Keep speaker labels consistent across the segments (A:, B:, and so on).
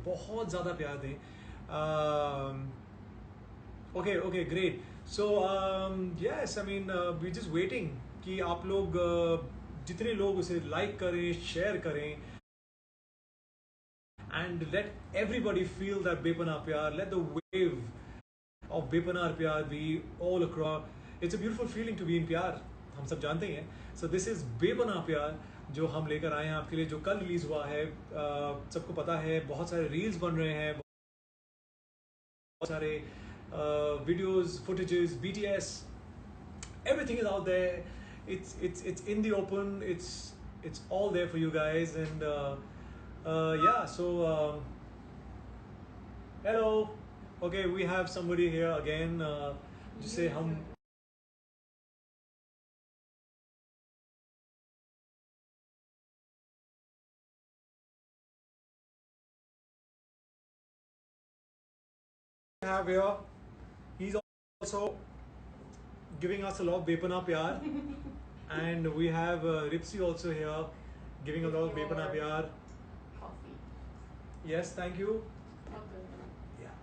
A: बहुत ज़्यादा प्यार दें. Okay, great. So yes, I mean we're just waiting कि आप लोग जितने लोग उसे लाइक करें, शेयर करें, and let everybody feel that बेपनाह प्यार. Let the wave of बेपनाह प्यार be all across. It's a beautiful feeling to be in प्यार. हम सब जानते हैं. So this is बेपनाह प्यार जो हम लेकर आए हैं आपके लिए, जो कल रिलीज हुआ है. सबको पता है, बहुत सारे रील्स बन रहे हैं, बहुत सारे videos, footages, BTS, everything is out there. It's in the open. It's all there for you guys. And yeah, so hello. Okay, we have somebody here again. जिसे हम have here. He's also giving us a lot of बेपनाह प्यार. And we have Ripsi also here giving a lot of बेपनाह प्यार.
B: Coffee.
A: Yes, thank you.
B: Okay.
A: Yeah,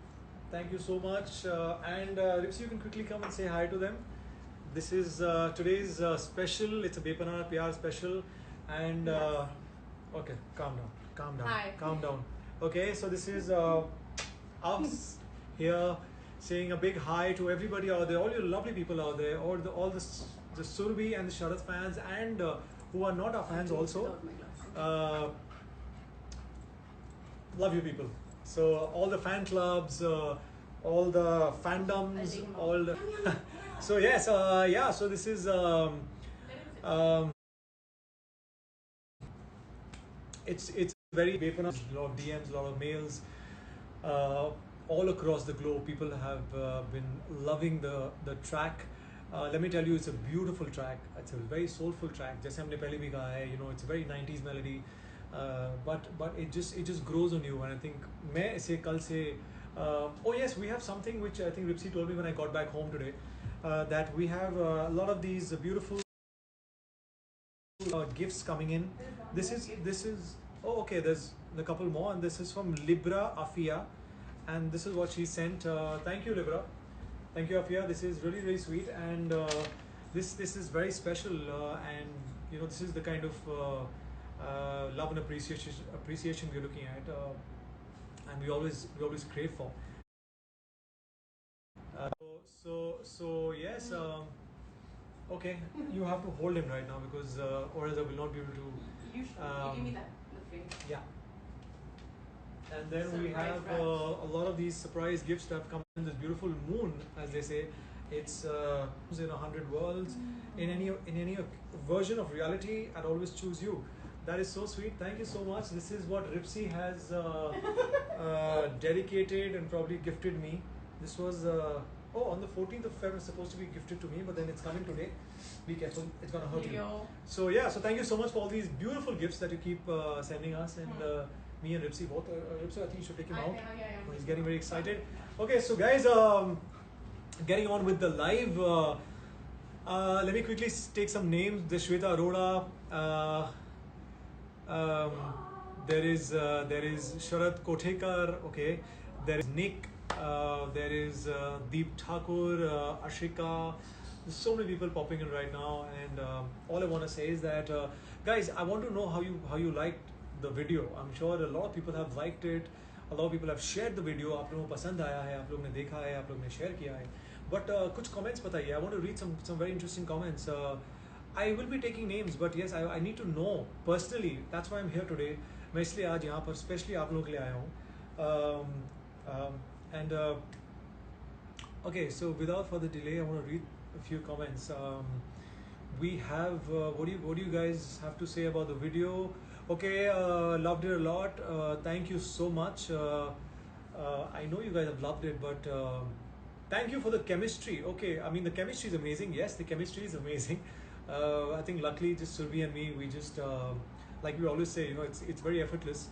A: thank you so much. And Ripsi, you can quickly come and say hi to them. This is today's special. It's a बेपनाह प्यार special. And okay, calm down.
B: Hi.
A: Calm down. Okay, so this is us here saying a big hi to everybody out there, all you lovely people out there, all the Surbi and the Sharad fans, and who are not our fans also.
B: Without my glasses.
A: Love you people. So all the fan clubs, all the fandoms, all the so yes, yeah. So this is it's very bepanah. A lot of DMs, a lot of mails. All across the globe, people have been loving the track. Let me tell you, it's a beautiful track. It's a very soulful track. जैसे हमने पहले भी कहा है, you know, it's a very 90s melody, but it just grows on you. And I think मैं इसे कल से oh yes, we have something which I think Ripsi told me when I got back home today, that we have a lot of these beautiful gifts coming in. This is oh okay. There's a couple more, and this is from Libra Afia, and this is what she sent. Thank you, Libra. Thank you, Afia. This is really sweet, and this is very special. And you know, this is the kind of love and appreciation we're looking at, and we always crave for. So yes. Okay, you have to hold him right now because or else I will not be able to.
B: You should give me that. The frame.
A: Yeah. And then we
B: Surprise
A: have
B: wraps.
A: a lot of these surprise gifts that have come in this beautiful moon, as they say. It's in 100 worlds. In any version of reality, I'd always choose you. That is so sweet. Thank you so much. This is what Ripsi has dedicated and probably gifted me. This was on the 14th of February, it's supposed to be gifted to me, but then it's coming today. Be careful, it's gonna hurt you. So yeah, so thank you so much for all these beautiful gifts that you keep sending us, and me and Ripsi both. Ripsi, I think you should take him out.
B: Yeah.
A: He's getting very excited. Okay, so guys, getting on with the live. Let me quickly take some names. There's Shweta Arora. There is Sharad Kothekar. Okay, there is Nick. There is Deep Thakur, Ashika. There's so many people popping in right now, and all I want to say is that guys, I want to know how you liked the video. I'm sure a lot of people have liked it. A lot of people have shared the video. आप लोगों को पसंद आया है, आप लोगों ने देखा है, आप लोगों ने share किया है. But कुछ comments बताइए. I want to read some very interesting comments. I will be taking names, but yes, I need to know personally. That's why I'm here today. मैं इसलिए आज यहाँ पर specially आप लोगों के लिए आया हूँ. And okay, so without further delay, I want to read a few comments. We have what do you guys have to say about the video? Okay, loved it a lot. Thank you so much. I know you guys have loved it, but thank you for the chemistry. Okay, I mean the chemistry is amazing. Yes, the chemistry is amazing. I think luckily just Surbi and me, we just like we always say, you know, it's very effortless.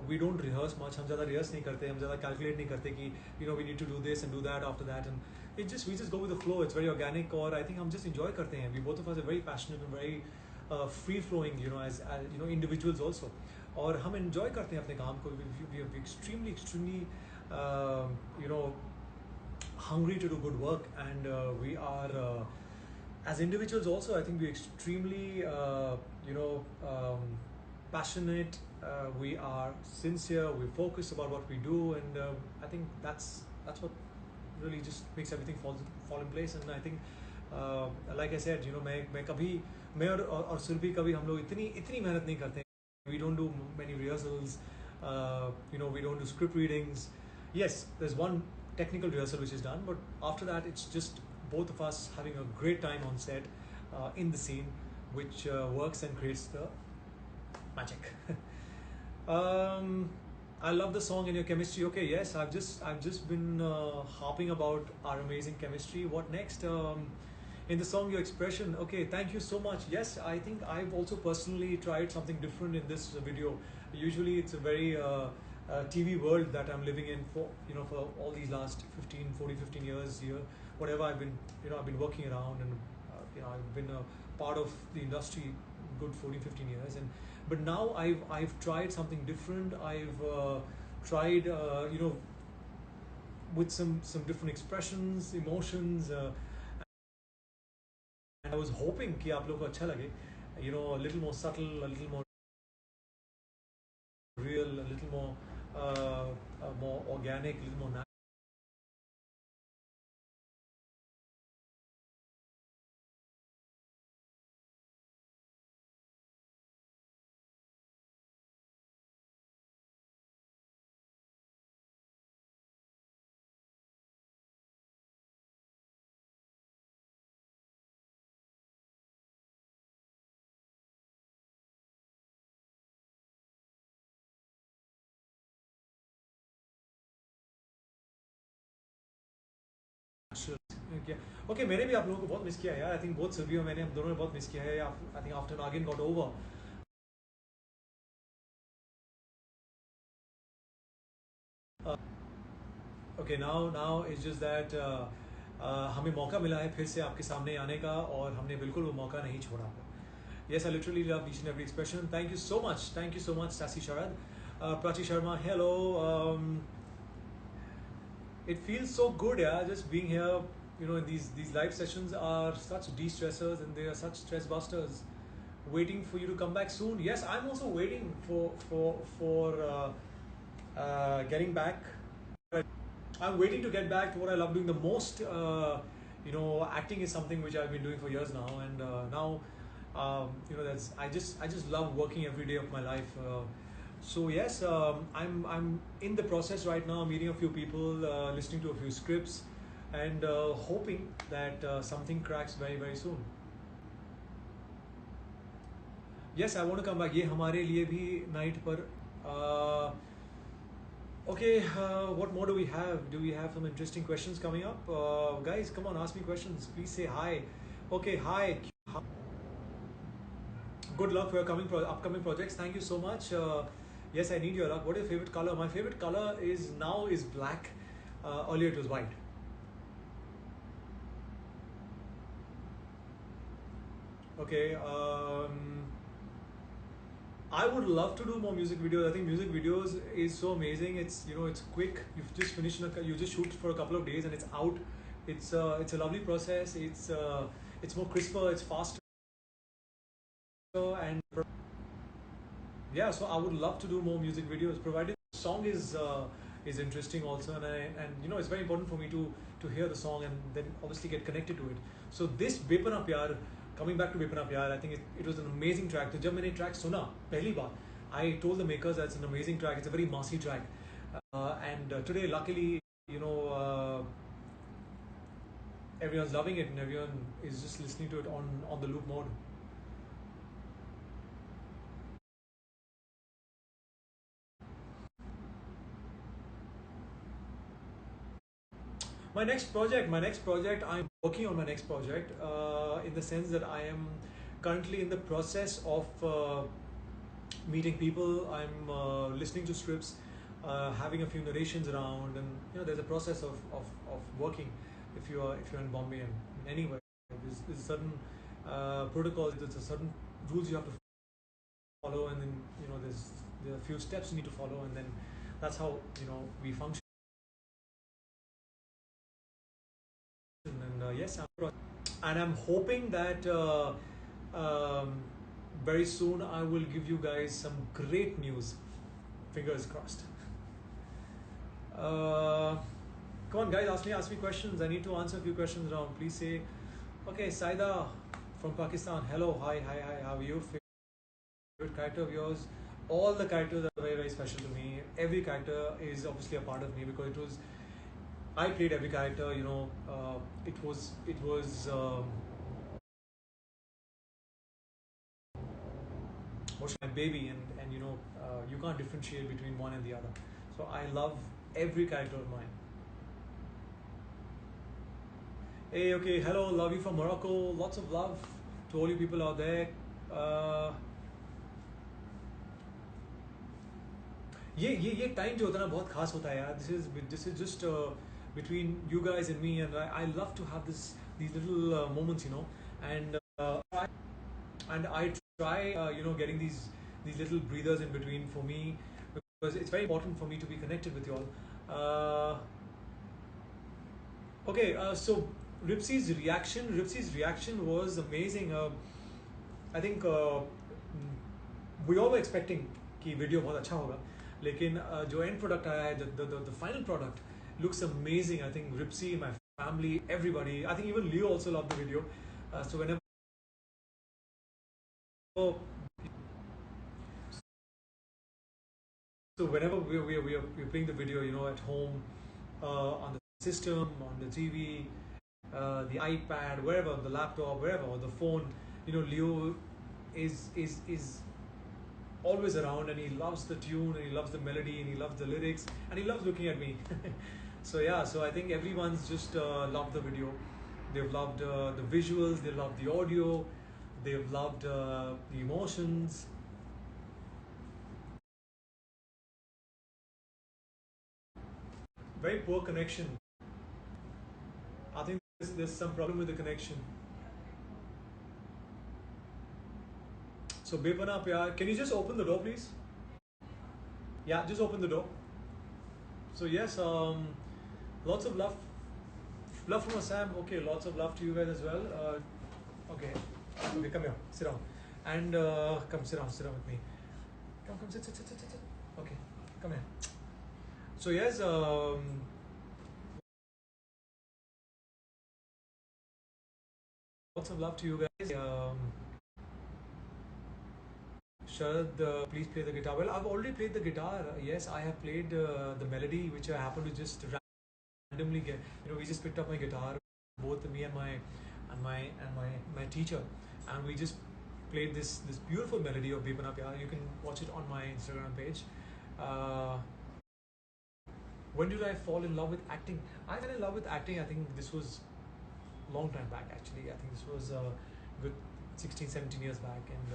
A: We don't rehearse much. हम ज़्यादा rehearse नहीं करते, हम ज़्यादा calculate नहीं करते कि you know we need to do this and do that after that, and we just go with the flow. It's very organic, और I think हम just enjoy करते हैं. We both of us are very passionate and very free flowing, you know, as you know, individuals also. और हम enjoy करते हैं अपने काम को. We are extremely you know, hungry to do good work, and we are as individuals also, I think we're extremely you know, passionate. We are sincere, we focus about what we do, and I think that's what really just makes everything fall in place. And I think like I said, you know, मैं कभी मैं और सुरभि कभी हम लोग इतनी मेहनत नहीं करते. We don't do many rehearsals. You know, we don't do script readings. Yes, there's one technical rehearsal which is done, but after that it's just both of us having a great time on set, in the scene, which works and creates the magic. I love the song and your chemistry. Okay, yes, I've just been harping about our amazing chemistry. What next? In the song, your expression. Okay, thank you so much. Yes, I think I've also personally tried something different in this video. Usually, it's a very TV world that I'm living in for, you know, for all these last 15 years here. Whatever I've been, you know, I've been working around, and you know, I've been a part of the industry good 15 years, and but now I've tried something different. I've tried you know, with some different expressions, emotions, and I was hoping कि आप लोगों को अच्छा लगे. You know, a little more subtle, a little more real, a little more organic, a little more natural. Okay. Okay, मैंने भी आप लोगों को बहुत मिस किया है यार. I think both Sylvia और मैंने, हम दोनों ने बहुत मिस किया है. I think after Nagin got over. Okay, now it's just that हमें मौका मिला है फिर से आपके सामने आने का, और हमने बिल्कुल वो मौका नहीं छोड़ा. Yes, I literally love each and every expression. Thank you so much, Sassy Sharad. Prachi Sharma, hello. It feels so good, yeah, just being here. You know, these live sessions are such de-stressors, and they are such stress busters. Waiting for you to come back soon. Yes, I'm also waiting for getting back. I'm waiting to get back to what I love doing the most. You know, acting is something which I've been doing for years now, and now, you know, I just love working every day of my life. So yes, I'm in the process right now, meeting a few people, listening to a few scripts, and hoping that something cracks very soon. Yes, I want to come back. ये हमारे लिए भी night पर. Okay, what more do we have? Do we have some interesting questions coming up? Guys, come on, ask me questions. Please say hi. Okay, hi. Good luck for your upcoming projects. Thank you so much. Yes, I need your luck. What is your favorite color? My favorite color now is black. Earlier it was white. Okay. I would love to do more music videos. I think music videos is so amazing. It's, you know, it's quick. You've just finished you just shoot for a couple of days and it's out. It's a lovely process. It's more crisper. It's faster. And yeah, so I would love to do more music videos, provided the song is interesting also, and you know, it's very important for me to hear the song and then obviously get connected to it. So this Bepana Pyar, coming back to Bepana Pyar, I think it was an amazing track. So जब मैंने track सुना पहली बार, I told the makers that it's an amazing track. It's a very massy track, and today, luckily, you know, everyone's loving it and everyone is just listening to it on the loop mode. My next project, I'm working on my next project, in the sense that I am currently in the process of meeting people. I'm listening to scripts, having a few narrations around, and you know, there's a process of working. If you're in Bombay and anywhere, there's certain protocols, there's a certain rules you have to follow, and then, you know, there's there are a few steps you need to follow, and then that's how we function. And yes, and I'm hoping that very soon I will give you guys some great news. Fingers crossed. Come on, guys, ask me questions. I need to answer a few questions now. Please say, okay, Saida from Pakistan. Hello, hi. How are you? Favorite character of yours? All the characters are very, very special to me. Every character is obviously a part of me because I played every character. It was what's my baby, and you can't differentiate between one and the other. So I love every character of mine. Hey, okay, hello, love you from Morocco. Lots of love to all you people out there. ये time जो होता है ना बहुत खास होता है यार. This is just between you guys and me, and I love to have these little moments, and I try getting these little breathers in between for me, because it's very important for me to be connected with you all. Okay, so Ripsy's reaction was amazing. I think we all were expecting कि video बहुत अच्छा होगा, लेकिन जो and product आया है, the final product looks amazing. I think Ripsy, my family, everybody, I think even Leo also loved the video. So whenever we're playing the video, at home, on the system, on the TV, the iPad, wherever, the laptop, wherever, or the phone, Leo is always around, and he loves the tune, and he loves the melody, and he loves the lyrics, and he loves looking at me. So I think everyone's just loved the video. They've loved the visuals, they loved the audio, they've loved the emotions. Very poor connection. I think there's some problem with the connection. So Bepana Pyar, can you just open the door, please? Yeah, just open the door. So yes, lots of love from Assam. Okay, lots of love to you guys as well. Okay, come here, sit down, and come sit down with me. Come, sit. Okay, come here. So yes, lots of love to you guys. Sharad, please play the guitar. Well, I've already played the guitar. Yes, I have played the melody, which I happened to just randomly get. We just picked up my guitar, both me and my teacher, and we just played this beautiful melody of Bepana Pyar. You can watch it on my Instagram page. When did I fall in love with acting? I fell in love with acting, I think this was a long time back, actually. I think this was a good 16, 17 years back, and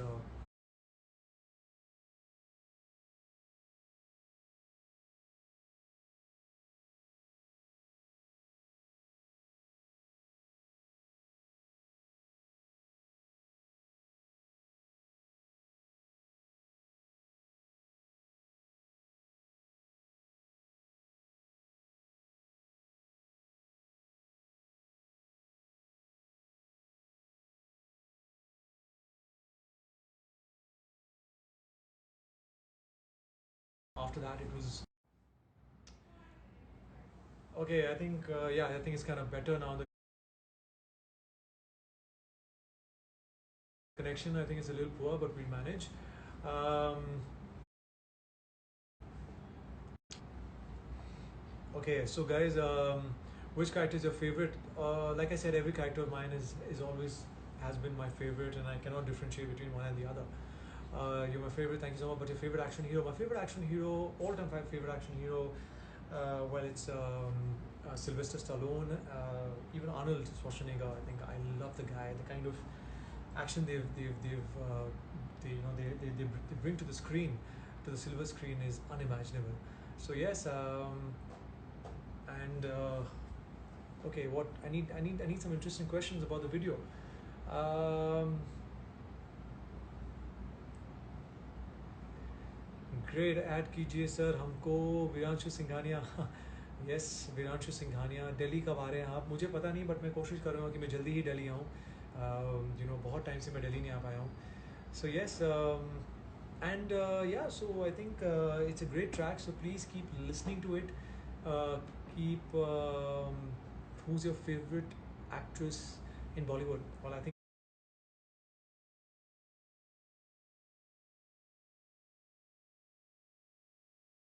A: after that it was okay. I think I think it's kind of better now. The connection, I think, is a little poor, but we'll manage. Okay, so guys, which character is your favorite? Like I said, every character of mine is always has been my favorite, and I cannot differentiate between one and the other. You're my favorite, thank you so much. But your favorite action hero? My favorite action hero, all-time favorite action hero, well, it's Sylvester Stallone, even Arnold Schwarzenegger. I think I love the guy. The kind of action they bring to the screen, to the silver screen, is unimaginable. So yes, and okay, what I need some interesting questions about the video. Great, add कीजिए sir हमको वीरांशु Singhania. Yes, वीरांशु Singhania, Delhi कब आ रहे हैं आप? मुझे पता नहीं, but मैं कोशिश करूँगा कि मैं जल्दी ही दिल्ली आऊँ। बहुत टाइम से मैं दिल्ली नहीं आ पाया हूँ। So yes, and yeah, so I think it's a great track, so please keep listening to it. Keep Who's your favorite actress in Bollywood? Well, I think